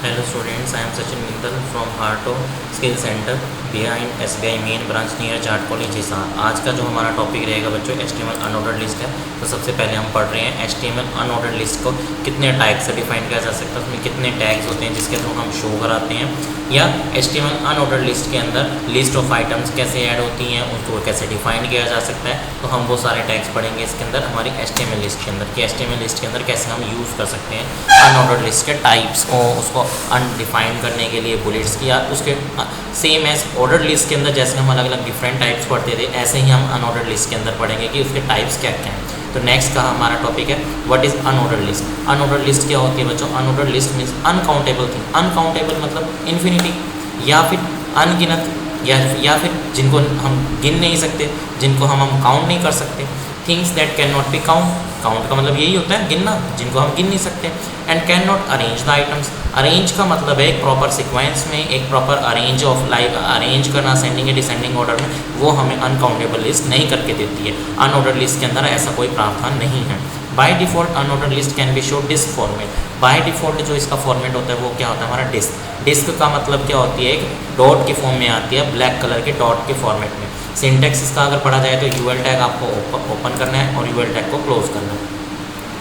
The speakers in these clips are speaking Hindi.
Hello students, I am Sachin Mindal from Harto Skill Center behind SBI main branch near Jat college Hisar. आज का जो हमारा टॉपिक रहेगा बच्चों HTML अनऑर्डर्ड लिस्ट है। तो सबसे पहले हम पढ़ रहे हैं HTML अनऑर्डर्ड लिस्ट को कितने टाइप से डिफाइन किया जा सकता है, उसमें कितने टैग्स होते हैं जिसके थ्रू हम शो कराते हैं, या HTML अनऑर्डर्ड लिस्ट के अंदर लिस्ट ऑफ आइटम्स कैसे ऐड होती हैं, उसको कैसे डिफाइन किया जा सकता है। तो हम वो सारे टैग्स पढ़ेंगे इसके अंदर हमारी HTML लिस्ट के अंदर कि HTML लिस्ट के अंदर कैसे हम यूज़ कर सकते हैं अनऑर्डर्ड लिस्ट के टाइप्स को, उसको अनडिफाइंड करने के लिए बुलेट्स की, या उसके सेम एज ऑर्डर लिस्ट के अंदर जैसे हम अलग अलग डिफरेंट टाइप्स पढ़ते थे ऐसे ही हम अनऑर्डर लिस्ट के अंदर पढ़ेंगे कि उसके टाइप्स क्या क्या हैं। तो नेक्स्ट का हमारा टॉपिक है what is unordered list. Unordered list क्या होती है बच्चों? Unordered list means uncountable thing. Uncountable मतलब इन्फिनिटी या फिर अनगिनत, या फिर जिनको हम गिन नहीं सकते, जिनको हम काउंट नहीं कर सकते। Things that can not be count, count का मतलब यही होता है गिनना, जिनको हम गिन नहीं सकते। And can not arrange the items, arrange का मतलब है एक प्रॉपर सिक्वेंस में, एक proper arrange of like arrange करना असेंडिंग या डिसेंडिंग ऑर्डर में, वो हमें अनकाउंटेबल लिस्ट नहीं करके देती है। अनऑर्डर लिस्ट के अंदर ऐसा कोई प्रावधान नहीं है। By default unordered list can be show disc format. By default जो इसका फॉर्मेट होता है वो क्या होता है हमारा डिस्क। डिस्क का मतलब क्या होती है? एक डॉट के फॉर्म में आती है, ब्लैक कलर के डॉट के फॉर्मेट में। सिंटेक्स इसका अगर पढ़ा जाए तो यूएल टैग आपको ओपन करना है और यूएल टैग को क्लोज करना है।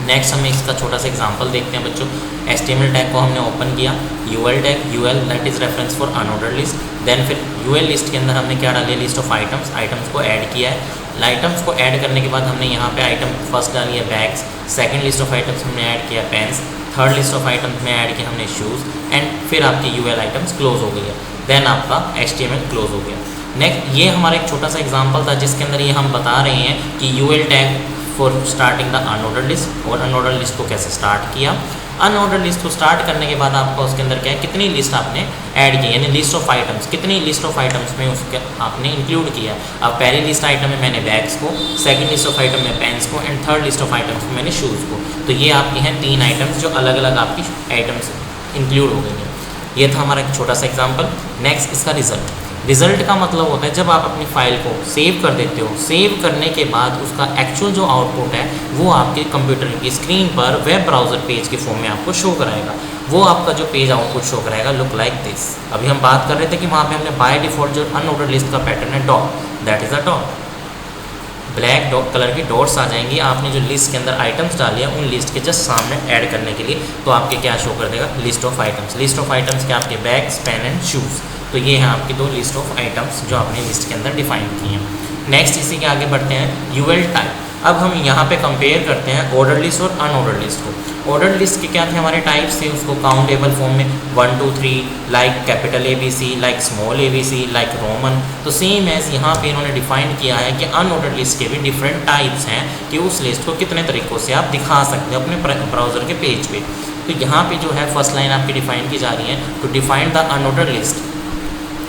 नेक्स्ट हम इसका छोटा सा एग्जांपल देखते हैं बच्चों। HTML टैग को हमने ओपन किया, UL tag, UL that is reference for unordered list. Then फिर यूएल लिस्ट के अंदर हमने क्या डाली? लिस्ट ऑफ आइटम्स, आइटम्स को ऐड किया है। आइटम्स को ऐड करने के बाद हमने यहाँ पे आइटम फर्स्ट डाली है bags, second list of items हमने ऐड किया pens, third list of items में ऐड किया हमने शूज़, एंड फिर आपकी यूएल आइटम्स क्लोज हो गई है। देन आपका HTML क्लोज हो गया। नेक्स्ट ये हमारा एक छोटा सा एग्जांपल था जिसके अंदर ये हम बता रहे हैं कि UL tag for starting the unordered list, और अनऑर्डर लिस्ट को कैसे स्टार्ट किया। अनऑर्डर लिस्ट को स्टार्ट करने के बाद आपका उसके अंदर क्या है, कितनी लिस्ट आपने ऐड की, यानी लिस्ट ऑफ आइटम्स, कितनी लिस्ट ऑफ आइटम्स में उसके आपने इंक्लूड किया। अब पहली लिस्ट आइटम में मैंने बैग्स को, सेकंड लिस्ट ऑफ आइटम में पेन्स को, and third list of items में मैंने शूज़ को। तो ये आपके हैं 3 आइटम्स जो अलग अलग आपकी आइटम्स इंक्लूड हो गई हैं। ये था हमारा एक छोटा सा एग्जाम्पल। नेक्स्ट इसका रिजल्ट। रिजल्ट का मतलब होता है जब आप अपनी फाइल को सेव कर देते हो, सेव करने के बाद उसका एक्चुअल जो आउटपुट है वो आपके कंप्यूटर की स्क्रीन पर वेब ब्राउज़र पेज के फॉर्म में आपको शो कराएगा। वो आपका जो पेज आउटपुट शो कराएगा लुक लाइक दिस। अभी हम बात कर रहे थे कि वहाँ पे हमने बाय डिफॉल्ट जो अनऑर्डर लिस्ट का पैटर्न है dot, that is a dot. Black dot colour की डॉट्स आ जाएंगी आपने जो लिस्ट के अंदर आइटम्स डाली है उन लिस्ट के जस्ट सामने ऐड करने के लिए। तो आपके क्या शो कर देगा? List of items. List of items क्या आपके बैग्स, पेन एंड शूज़। तो ये हैं आपकी 2 लिस्ट ऑफ आइटम्स जो आपने लिस्ट के अंदर डिफाइन की हैं। नेक्स्ट इसी के आगे बढ़ते हैं यूएल टाइप। अब हम यहाँ पे कंपेयर करते हैं ऑर्डर लिस्ट और अनऑर्डर लिस्ट को। ऑर्डर लिस्ट के क्या थे हमारे टाइप्स थे, उसको काउंटेबल फॉर्म में 1 2 3 like capital ABC, like small ABC, like Roman. तो सेम एज यहाँ पे इन्होंने डिफाइन किया है कि अनऑर्डर लिस्ट के भी डिफरेंट टाइप्स हैं कि उस लिस्ट को कितने तरीक़ों से आप दिखा सकते हो अपने ब्राउज़र के पेज पे। तो यहाँ पे जो है फर्स्ट लाइन आपकी डिफाइन की जा रही है, to define the unordered list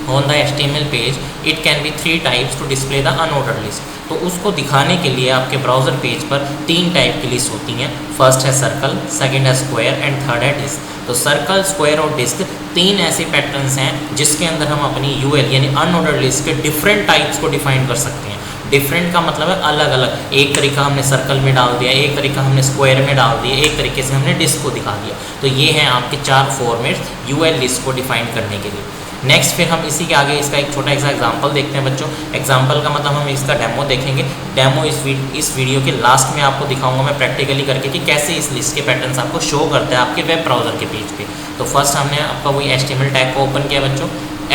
on the HTML page it can be 3 types to display the unordered list. तो उसको दिखाने के लिए आपके ब्राउज़र पेज पर 3 टाइप की लिस्ट होती हैं। फर्स्ट है सर्कल, सेकंड है स्क्वायर, एंड थर्ड है डिस्क। तो सर्कल, स्क्वायर और डिस्क 3 ऐसे पैटर्न्स हैं जिसके अंदर हम अपनी यूएल यानी अनऑर्डर लिस्ट के डिफरेंट टाइप्स को डिफाइन कर सकते हैं। डिफरेंट का मतलब है अलग अलग। एक तरीका हमने सर्कल में डाल दिया, एक तरीका हमने स्क्वायर में डाल दिया, एक तरीके से हमने डिस्क को दिखा दिया। तो ये हैं आपके 4 फॉर्मेट्स यूएल लिस्ट को डिफाइन करने के लिए। नेक्स्ट फिर हम इसी के आगे इसका एक छोटा सा एग्जांपल देखते हैं बच्चों। एग्जांपल का मतलब हम इसका डेमो देखेंगे। डेमो इस वीडियो के लास्ट में आपको दिखाऊंगा मैं प्रैक्टिकली करके कि कैसे इस लिस्ट के पैटर्न्स आपको शो करते हैं आपके वेब ब्राउज़र के पेज पे। तो फर्स्ट हमने आपका वही HTML टैग को ओपन किया बच्चों।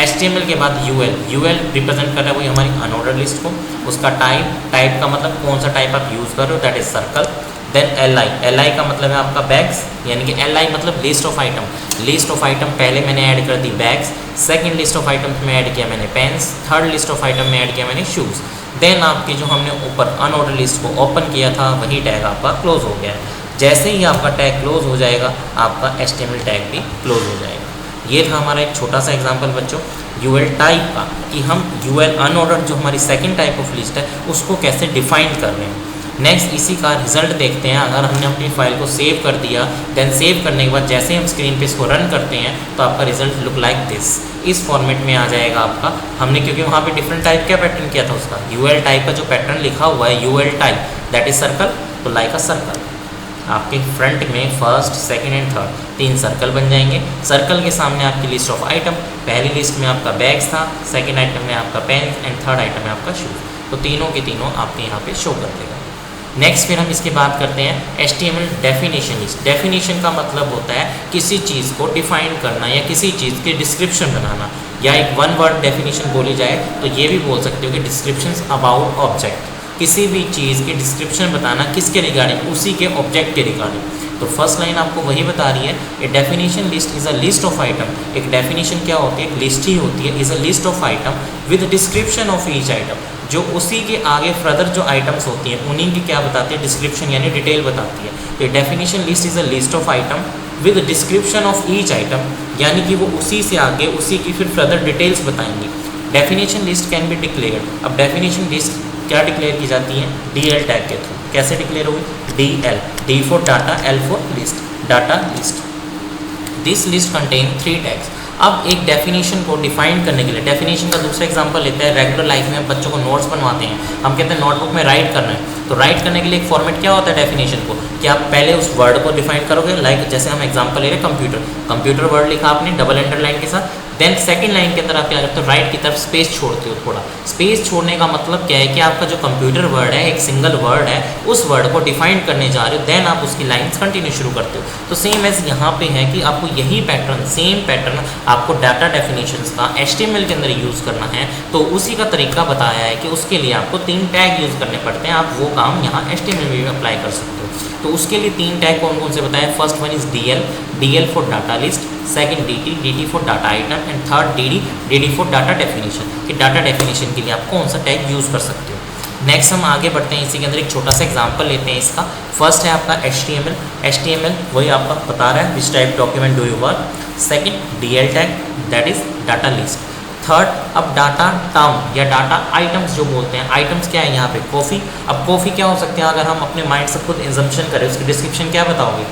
HTML के बाद यूएल रिप्रेजेंट कर रहा है वही हमारी अनऑर्डर लिस्ट को। उसका टाइप का मतलब कौन सा टाइप आप यूज़ कर रहे हो, that is circle. Then LI का मतलब है आपका बैग्स, यानी कि LI मतलब list of item. List of item पहले मैंने ऐड कर दी bags, second list of items में ऐड किया मैंने pens, third list of item में ऐड किया मैंने शूज़। देन आपकी जो हमने ऊपर अनऑर्डर लिस्ट को ओपन किया था वही टैग आपका क्लोज हो गया है। जैसे ही आपका टैग क्लोज हो जाएगा आपका HTML टैग भी क्लोज हो जाएगा। ये था हमारा एक छोटा सा एग्जाम्पल बच्चों यूएल टाइप का कि हम यूएल अनऑर्डर जो हमारी सेकंड टाइप ऑफ लिस्ट है उसको कैसे डिफाइन कर रहे हैं। नेक्स्ट इसी का रिजल्ट देखते हैं। अगर हमने अपनी फाइल को सेव कर दिया, देन सेव करने के बाद जैसे हम स्क्रीन पे इसको रन करते हैं तो आपका रिजल्ट लुक लाइक दिस। इस फॉर्मेट में आ जाएगा आपका। हमने क्योंकि वहाँ पे डिफरेंट टाइप का पैटर्न किया था उसका यूएल टाइप का जो पैटर्न लिखा हुआ है UL type that is circle, तो लाइक अ सर्कल। आपके फ्रंट में first, second and third 3 circle बन जाएंगे। सर्कल के सामने आपकी लिस्ट ऑफ आइटम, पहली लिस्ट में आपका बैग्स था, सेकंड आइटम में आपका पेन एंड थर्ड आइटम में आपका शूज़। तो तीनों के तीनों आपके यहाँ पे शो कर देगा। नेक्स्ट फिर हम इसकी बात करते हैं HTML डेफिनेशन लिस्ट। डेफिनेशन का मतलब होता है किसी चीज़ को डिफाइन करना या किसी चीज़ की डिस्क्रिप्शन बनाना, या एक वन वर्ड डेफिनेशन बोली जाए तो ये भी बोल सकते हो कि डिस्क्रिप्शंस अबाउट ऑब्जेक्ट, किसी भी चीज़ की डिस्क्रिप्शन बताना किसके रिगार्डिंग, उसी के ऑब्जेक्ट के रिगार्डिंग। तो फर्स्ट लाइन आपको वही बता रही है, a definition list is a list of item. एक डेफिनेशन क्या होती है, एक लिस्ट ही होती है, is a list of item with description of each item. जो उसी के आगे फर्दर जो आइटम्स होती हैं उन्हीं की क्या बताती है, डिस्क्रिप्शन यानी डिटेल बताती है। तो definition list is a list of item with description of each item, यानी कि वो उसी से आगे उसी की फिर फर्दर डिटेल्स बताएंगी। Definition list can be declared. अब डेफिनेशन लिस्ट क्या डिक्लेयर की जाती है, DL टैग के थ्रू। कैसे डिक्लेयर होगी, DL, D for data, L for list, data list. This list contain 3 tags. अब एक डेफिनेशन को डिफाइन करने के लिए, डेफिनेशन का दूसरा एग्जांपल लेते हैं। रेगुलर लाइफ में हम बच्चों को नोट्स बनवाते हैं, हम कहते हैं नोटबुक में राइट करना है, तो राइट करने के लिए एक फॉर्मेट क्या होता है डेफिनेशन को, कि आप पहले उस वर्ड को डिफाइन करोगे। लाइक जैसे हम एग्जांपल ले रहे हैं कंप्यूटर, कंप्यूटर वर्ड लिखा आपने डबल अंडरलाइन के साथ, देन सेकंड लाइन के अंदर आप क्या करते हो, राइट की तरफ स्पेस छोड़ते हो थोड़ा। स्पेस छोड़ने का मतलब क्या है कि आपका जो कंप्यूटर वर्ड है एक सिंगल वर्ड है, उस वर्ड को डिफाइन करने जा रहे हो, देन आप उसकी लाइंस कंटिन्यू शुरू करते हो। तो सेम एज यहाँ पे है कि आपको यही पैटर्न, सेम पैटर्न आपको डाटा डेफिनेशंस का HTML के अंदर यूज़ करना है। तो उसी का तरीका बताया है कि उसके लिए आपको 3 टैग यूज़ करने पड़ते हैं। आप वो काम यहाँ HTML में भी अप्लाई कर सकते हो। तो उसके लिए 3 टैग कौन कौन से बताए, first one is DL for data list, second DT for data item and third DD for data definition. कि डाटा डेफिनेशन के लिए आप कौन सा टैग यूज़ कर सकते हो। नेक्स्ट हम आगे बढ़ते हैं, इसी के अंदर एक छोटा सा एग्जांपल लेते हैं इसका। फर्स्ट है आपका HTML वही आपका बता रहा है which type document do you work. Second DL tag that is data list. Third अब डाटा टर्म या डाटा आइटम्स जो बोलते हैं, आइटम्स क्या है यहाँ पे, कॉफ़ी। अब कॉफ़ी क्या हो सकते हैं, अगर हम अपने माइंड से खुद एजम्पशन करें, उसकी डिस्क्रिप्शन क्या बताओगे,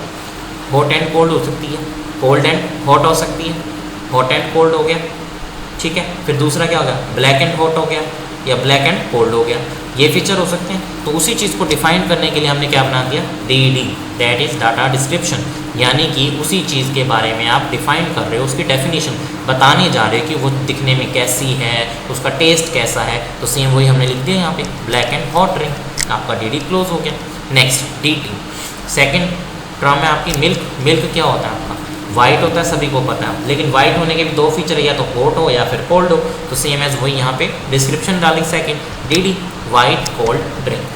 हॉट एंड कोल्ड हो सकती है, कोल्ड एंड हॉट हो सकती है, हॉट एंड कोल्ड हो गया, ठीक है। फिर दूसरा क्या हो गया, ब्लैक एंड हॉट हो गया या ब्लैक एंड कोल्ड हो गया, ये फीचर हो सकते हैं। तो उसी चीज़ को डिफाइन करने के लिए हमने क्या बना दिया, DD that is data description, यानी कि उसी चीज़ के बारे में आप डिफाइन कर रहे हो, उसकी डेफिनेशन बताने जा रहे हो कि वो दिखने में कैसी है, उसका टेस्ट कैसा है। तो सेम वही हमने लिख दिया यहाँ पे, ब्लैक एंड हॉट ड्रिंक, आपका DD क्लोज हो गया। नेक्स्ट DT, सेकेंड टर्म है आपकी मिल्क क्या होता है आपका, वाइट होता है, सभी को पता है, लेकिन वाइट होने के भी 2 फीचर है, या तो हॉट हो या फिर कोल्ड हो। तो सेम एज वही यहाँ पे डिस्क्रिप्शन डालेंगे, second DD white cold drink.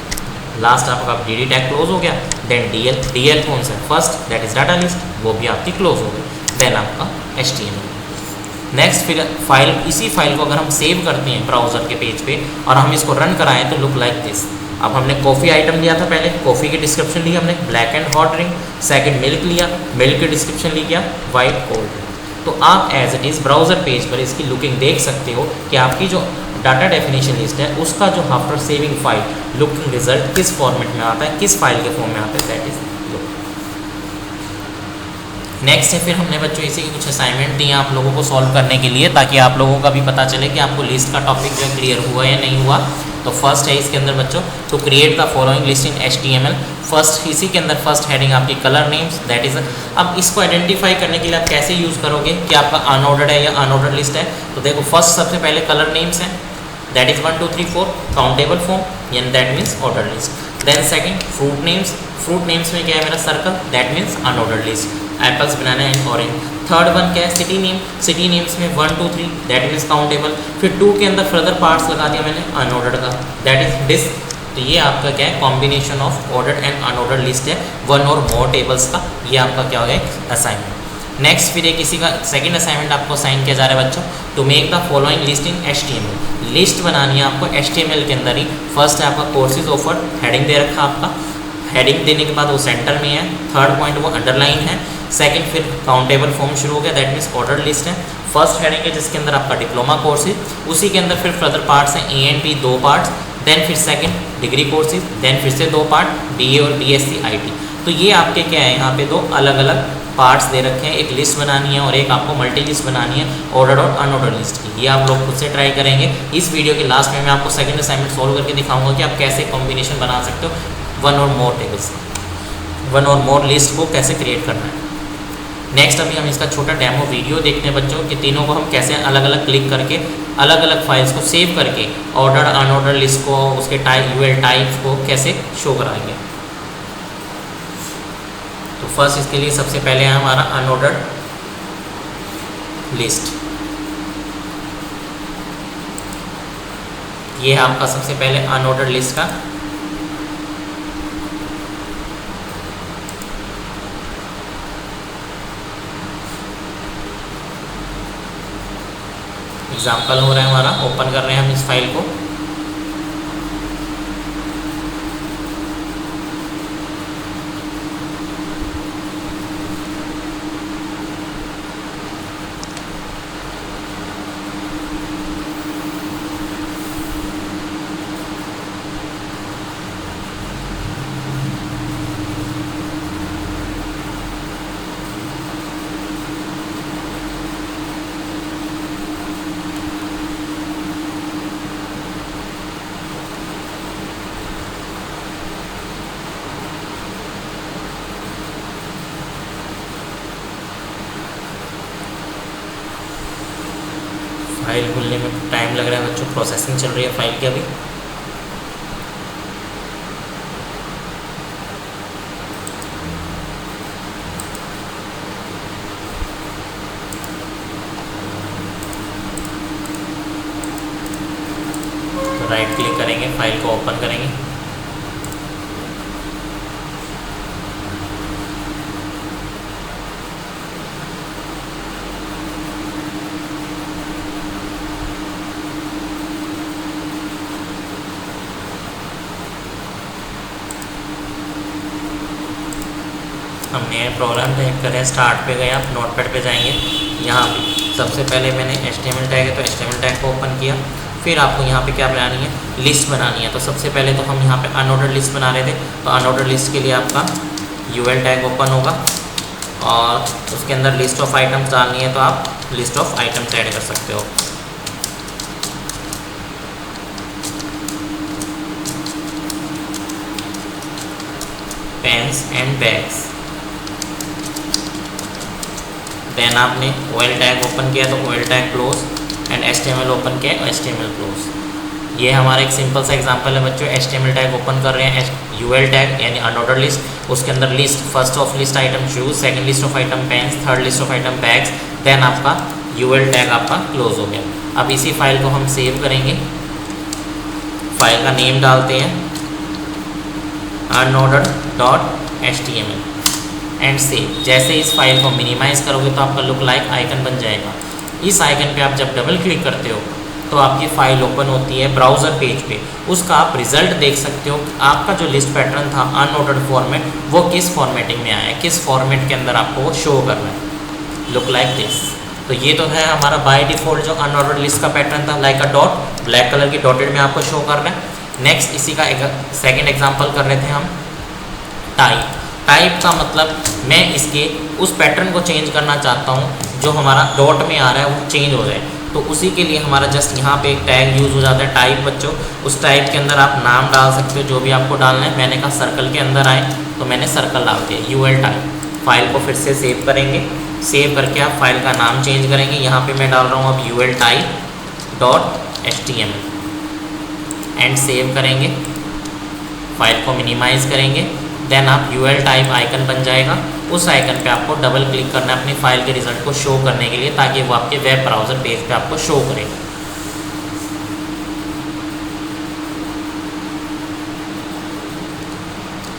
Last आपका DD टैग क्लोज हो गया। देन DL कौन सा है, first that is data list, वो भी आपकी क्लोज हो गई। देन आपका HTML। नेक्स्ट फिर फाइल, इसी फाइल को अगर हम सेव करते हैं ब्राउज़र के पेज पे और हम इसको रन कराएं तो लुक लाइक दिस। अब हमने कॉफ़ी आइटम लिया था, पहले कॉफ़ी की डिस्क्रिप्शन ली हमने, black and hot drink. Second milk लिया, मिल्क की डिस्क्रिप्शन ली क्या, वाइट कोल्ड। तो आप as it is browser page पर इसकी लुकिंग देख सकते हो कि आपकी जो डाटा डेफिनेशन लिस्ट है उसका जो after saving file looking result किस फॉर्मेट में आता है, किस फाइल के फॉर्म में आता है, दैट इज लुक। नेक्स्ट है फिर हमने बच्चों इसी के कुछ असाइनमेंट दिए आप लोगों को सॉल्व करने के लिए, ताकि आप लोगों का भी पता चले कि आपको लिस्ट का टॉपिक जो है क्लियर हुआ या नहीं हुआ। तो फर्स्ट है इसके अंदर बच्चों, to create the following list in HTML। First इसी के अंदर फर्स्ट हेडिंग आपकी कलर नेम्स, दैट इज। अब इसको आइडेंटिफाई करने के लिए आप कैसे यूज़ करोगे कि आपका अनऑर्डर्ड है या अनऑर्डर्ड लिस्ट है। तो देखो फर्स्ट सबसे पहले कलर नेम्स हैं, दैट इज 1 2 3 4 काउंटेबल फॉर्म यानी that means order list. Then second fruit names, fruit names में क्या है मेरा circle, that means unordered list, apples banana and orange. Third one क्या है, सिटी नेम, सिटी नेम्स में 1 2 3 दैट मीन्स काउंटेबल। फिर 2 के अंदर फर्दर पार्ट्स लगा दिया मैंने अनऑर्डर्ड का, दैट इज डिस। तो ये आपका क्या है, combination of ordered and unordered list है, 1 और मोर टेबल्स का। ये आपका क्या हो गया असाइनमेंट। नेक्स्ट फिर एक किसी का सेकंड असाइनमेंट आपको असाइन किया जा रहा है बच्चों, to make the following list in HTML। List बनानी है आपको HTML के अंदर ही। फर्स्ट है आपका कोर्सेज ऑफर, हेडिंग दे रखा आपका, हेडिंग देने के बाद वो सेंटर में है, थर्ड पॉइंट वो अंडरलाइन है। सेकंड फिर काउंटेबल फॉर्म शुरू हो गया, दैट मीन्स ऑर्डर लिस्ट है। फर्स्ट हेडिंग है जिसके अंदर आपका डिप्लोमा कोर्सेज, उसी के अंदर फिर फर्दर पार्ट्स हैं A and B 2 parts. Then फिर सेकंड डिग्री कोर्सेज, देन फिर से 2 पार्ट BA और BSc IT। तो ये आपके क्या है, यहाँ पे 2 अलग अलग पार्ट्स दे रखे हैं, एक लिस्ट बनानी है और एक आपको मल्टी लिस्ट बनानी है ऑर्डर और अनऑर्डर लिस्ट की। ये आप लोग खुद से ट्राई करेंगे। इस वीडियो के लास्ट में मैं आपको सेकंड असाइनमेंट सॉल्व करके दिखाऊंगा कि आप कैसे कॉम्बिनेशन बना सकते हो 1 और मोर टेबल्स। वन और मोर लिस्ट को कैसे क्रिएट करना है। नेक्स्ट अभी हम इसका छोटा डेमो वीडियो देखते हैं बच्चों कि तीनों को हम कैसे अलग अलग क्लिक करके अलग अलग फाइल्स को सेव करके ऑर्डर अनऑर्डर लिस्ट को उसके टाइप यूएल टाइप्स को कैसे शो कराएंगे। तो फर्स्ट इसके लिए सबसे पहले है हमारा अनऑर्डर लिस्ट। ये है आपका सबसे पहले अनऑर्डर लिस्ट का एग्जाम्पल हो रहा है हमारा। ओपन कर रहे हैं हम इस फाइल को। फाइल खुलने में टाइम लग रहा है बच्चों, प्रोसेसिंग चल रही है फाइल की अभी। तो राइट क्लिक करेंगे, फाइल को ओपन करेंगे। हम नया प्रोग्राम टाइप करें, स्टार्ट पे गए, आप नोटपैड पे जाएंगे। यहाँ पे सबसे पहले मैंने HTML टैग है तो HTML टैग को ओपन किया। फिर आपको यहाँ पे क्या बनानी है, लिस्ट बनानी है। तो सबसे पहले तो हम यहाँ पे अनऑर्डर लिस्ट बना रहे थे, तो अनऑर्डर लिस्ट के लिए आपका UL टैग ओपन होगा और उसके अंदर लिस्ट ऑफ आइटम्स डालनी है, तो आप लिस्ट ऑफ आइटम्स ऐड कर सकते हो। Pens and bags. देन आपने OL टैग ओपन किया तो OL tag close and HTML open किया, HTML क्लोज। ये हमारा एक सिंपल सा एग्जांपल है बच्चों। HTML टैग ओपन कर रहे हैं, UL टैग यानी अनऑर्डर लिस्ट, उसके अंदर list, first of list item shoes, second list of item pens, third list of item bags. Then आपका UL टैग आपका क्लोज हो गया। अब इसी फाइल को हम सेव करेंगे। फाइल का नेम डालते हैं unordered.html एंड सेव। जैसे इस फाइल को मिनिमाइज करोगे तो आपका लुक लाइक आइकन बन जाएगा। इस आइकन पे आप जब डबल क्लिक करते हो तो आपकी फाइल ओपन होती है ब्राउज़र पेज पे। उसका आप रिजल्ट देख सकते हो कि आपका जो लिस्ट पैटर्न था अनऑर्डर्ड फॉर्मेट, वो किस फॉर्मेटिंग में आया है, किस फॉर्मेट के अंदर आपको वो शो करना है, लुक लाइक दिस। तो ये तो है हमारा बाय डिफ़ॉल्ट जो अनऑर्डर्ड लिस्ट का पैटर्न था, like a dot, black colour की डॉटेड में आपको शो कर रहा है। नेक्स्ट इसी का सेकेंड एग्जाम्पल कर रहे थे हम, टाइप। टाइप का मतलब मैं इसके उस पैटर्न को चेंज करना चाहता हूँ जो हमारा डॉट में आ रहा है वो चेंज हो जाए। तो उसी के लिए हमारा जस्ट यहाँ पे एक टैग यूज़ हो जाता है टाइप बच्चों। उस टाइप के अंदर आप नाम डाल सकते हो जो भी आपको डालना है। मैंने कहा सर्कल के अंदर आए तो मैंने सर्कल डाल दिया, UL टाइप। फाइल को फिर से सेव करेंगे। सेव करके आप फाइल का नाम चेंज करेंगे। यहाँ पे मैं डाल रहा हूँ अब UL type.html एंड सेव करेंगे। फाइल को मिनिमाइज़ करेंगे। देन आप UL टाइप आइकन बन जाएगा। उस आइकन पे आपको डबल क्लिक करना है अपनी फाइल के रिजल्ट को शो करने के लिए, ताकि वो आपके वेब ब्राउज़र पेज पे आपको शो करे।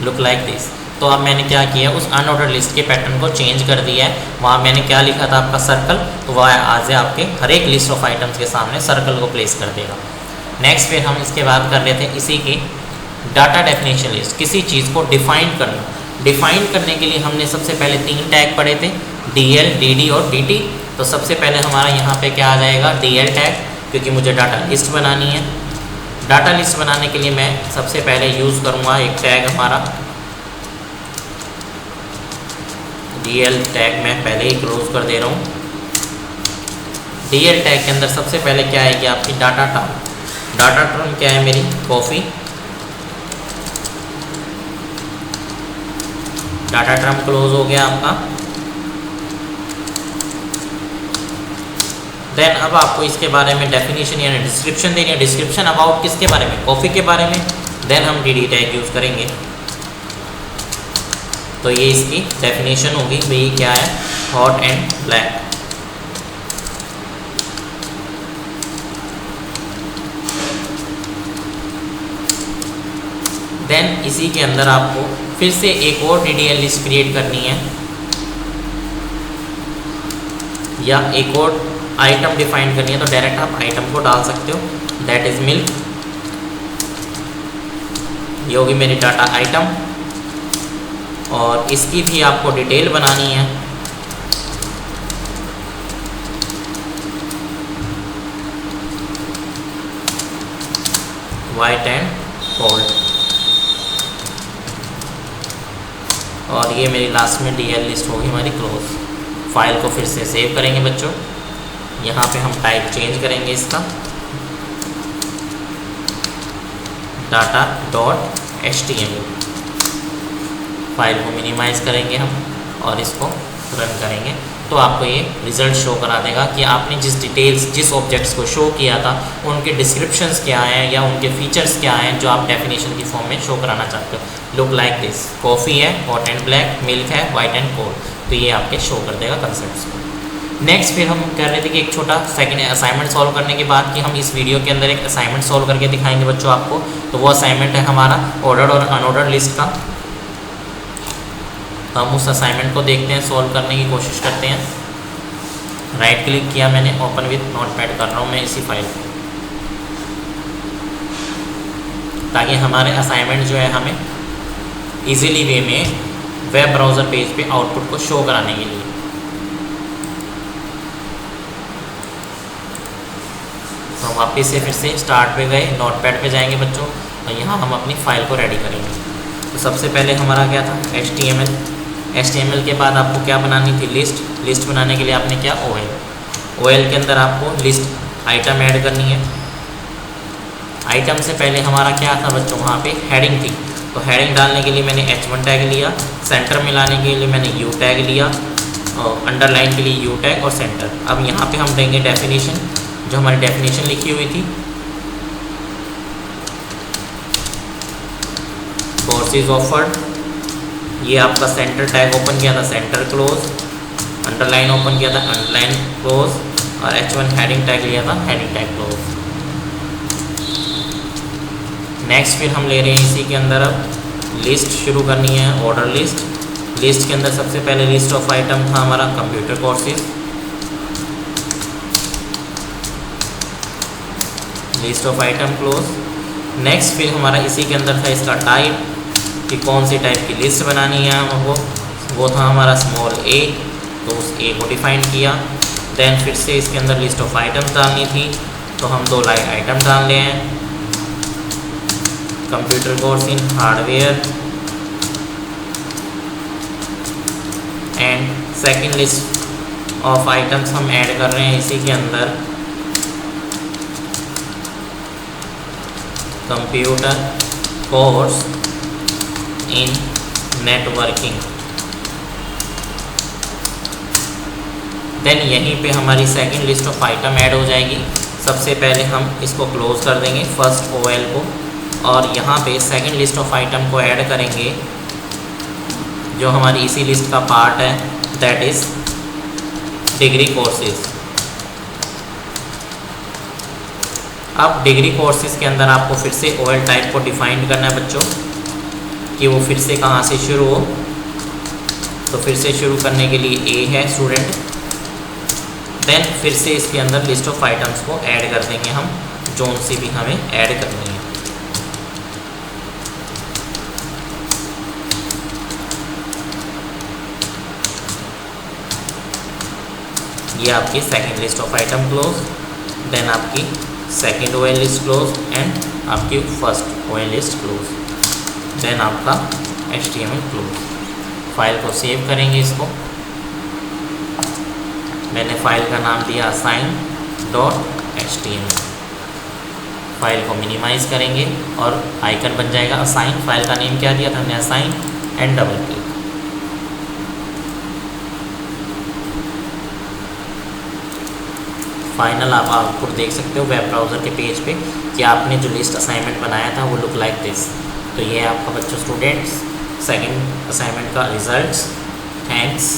Look like this. तो अब मैंने क्या किया, उस अनऑर्डर लिस्ट के पैटर्न को चेंज कर दिया है। वहाँ मैंने क्या लिखा था आपका सर्कल, तो वह आज आपके हर एक लिस्ट ऑफ आइटम्स के सामने सर्कल को प्लेस कर देगा। नेक्स्ट फिर हम इसके बाद कर रहे थे इसी की डाटा डेफिनेशन लिस्ट। किसी चीज़ को डिफाइन करना। डिफाइन करने के लिए हमने सबसे पहले 3 टैग पढ़े थे, DL, DD और DT। तो सबसे पहले हमारा यहाँ पे क्या आ जाएगा, DL टैग, क्योंकि मुझे डाटा लिस्ट बनानी है। डाटा लिस्ट बनाने के लिए मैं सबसे पहले यूज़ करूँगा एक टैग हमारा DL टैग। मैं पहले ही क्लोज कर दे रहा हूँ। DL टैग के अंदर सबसे पहले क्या आएगी आपकी डाटा टर्म। डाटा टर्म क्या है मेरी, कॉफ़ी। डाटा टर्म क्लोज हो गया आपका। देन अब आपको इसके बारे में डेफिनेशन यानी डिस्क्रिप्शन देनी है। डिस्क्रिप्शन अबाउट किसके बारे में? कॉफ़ी के बारे में। देन हम डी टैग यूज़ करेंगे। तो ये इसकी डेफिनेशन होगी भाई क्या है, हॉट एंड ब्लैक। देन इसी के अंदर आपको फिर से एक और DDL लिस्ट क्रिएट करनी है या एक और आइटम डिफाइन करनी है। तो डायरेक्ट आप आइटम को डाल सकते हो, दैट इज मिल्क। ये होगी मेरी डाटा आइटम और इसकी भी आपको डिटेल बनानी है। White and cold. और ये मेरी लास्ट में DL लिस्ट होगी हमारी क्लोज। फाइल को फिर से सेव करेंगे बच्चों। यहाँ पे हम टाइप चेंज करेंगे इसका, data.html। फाइल को मिनिमाइज़ करेंगे हम और इसको रन करेंगे तो आपको ये रिज़ल्ट शो करा देगा कि आपने जिस डिटेल्स जिस ऑब्जेक्ट्स को शो किया था उनके डिस्क्रिप्शंस क्या हैं या उनके फीचर्स क्या हैं जो आप डेफिनेशन की फॉर्म में शो कराना चाहते हो। लुक लाइक दिस, कॉफ़ी है, हॉट एंड ब्लैक, मिल्क है, वाइट एंड कोल्ड। तो ये आपके शो कर देगा कंसेप्ट्स को। नेक्स्ट फिर हम कर रहे थे कि एक छोटा सेकंड असाइनमेंट सॉल्व करने के बाद कि हम इस वीडियो के अंदर एक असाइनमेंट सॉल्व करके दिखाएंगे बच्चों आपको। तो वो असाइनमेंट है हमारा ऑर्डर्ड और अनऑर्डर्ड लिस्ट का। तो हम उस असाइनमेंट को देखते हैं, सॉल्व करने की कोशिश करते हैं। राइट क्लिक किया मैंने, ओपन विथ नोटपैड कर रहा हूँ मैं इसी फाइल को, ताकि हमारे असाइनमेंट जो है हमें इजीली वे में वेब ब्राउज़र पेज पे आउटपुट को शो कराने के लिए। तो वापस से फिर से स्टार्ट पे गए, नोटपैड पे जाएंगे बच्चों और यहाँ हम अपनी फ़ाइल को रेडी करेंगे। तो सबसे पहले हमारा क्या था, HTML के बाद आपको क्या बनानी थी, लिस्ट बनाने के लिए आपने क्या, OL के अंदर आपको लिस्ट आइटम ऐड करनी है। आइटम से पहले हमारा क्या था बच्चों, वहाँ पे हेडिंग थी। तो हेडिंग डालने के लिए मैंने H1 टैग लिया, सेंटर मिलाने के लिए मैंने U टैग लिया और अंडरलाइन के लिए U टैग और सेंटर। अब यहाँ पे हम देंगे डेफिनेशन, जो हमारी डेफिनेशन लिखी हुई थी, कोर्सेज ऑफर्ड। ये आपका सेंटर टैग ओपन किया था, सेंटर क्लोज, अंडरलाइन ओपन किया था, अंडरलाइन क्लोज और H1 हेडिंग टैग लिया था, हेडिंग टैग क्लोज। नेक्स्ट फिर हम ले रहे हैं इसी के अंदर अब लिस्ट शुरू करनी है, ऑर्डर लिस्ट के अंदर सबसे पहले लिस्ट ऑफ आइटम था हमारा computer courses, list of item close. Next फिर हमारा इसी के अंदर था इसका टाइप, कि कौन सी टाइप की लिस्ट बनानी है हमको, वो था हमारा स्मॉल a, तो उस a को डिफाइन किया। देन फिर से इसके अंदर लिस्ट ऑफ आइटम्स डालनी थी, तो हम 2 लाइन आइटम डाल रहे हैं, computer course in hardware and second list of items हम ऐड कर रहे हैं इसी के अंदर, computer course in networking. Then यहीं पे हमारी second list of item add हो जाएगी। सबसे पहले हम इसको क्लोज कर देंगे फर्स्ट OL को और यहाँ पे सेकंड लिस्ट ऑफ आइटम को ऐड करेंगे जो हमारी इसी लिस्ट का पार्ट है, दैट इज़ डिग्री कोर्सेज। अब डिग्री कोर्सेज के अंदर आपको फिर से OL टाइप को डिफाइन करना है बच्चों, कि वो फिर से कहाँ से शुरू हो। तो फिर से शुरू करने के लिए A है स्टूडेंट। देन फिर से इसके अंदर लिस्ट ऑफ आइटम्स को ऐड कर देंगे हम, जोन सी भी हमें ऐड करनी है। ये आपकी second list of item close, then आपकी second OL list close and आपकी first OL list close, then आपका HTML क्लोज। फाइल को सेव करेंगे इसको। मैंने फाइल का नाम दिया assign.html। फाइल को मिनिमाइज़ करेंगे और आइकन बन जाएगा असाइन। फाइल का नेम क्या दिया था हमने, assign and double click. Final आप आउटपुट देख सकते हो वेब ब्राउज़र के पेज पे कि आपने जो लिस्ट असाइनमेंट बनाया था वो लुक लाइक दिस। तो ये है आपका बच्चों स्टूडेंट्स सेकंड असाइनमेंट का रिजल्ट्स। थैंक्स।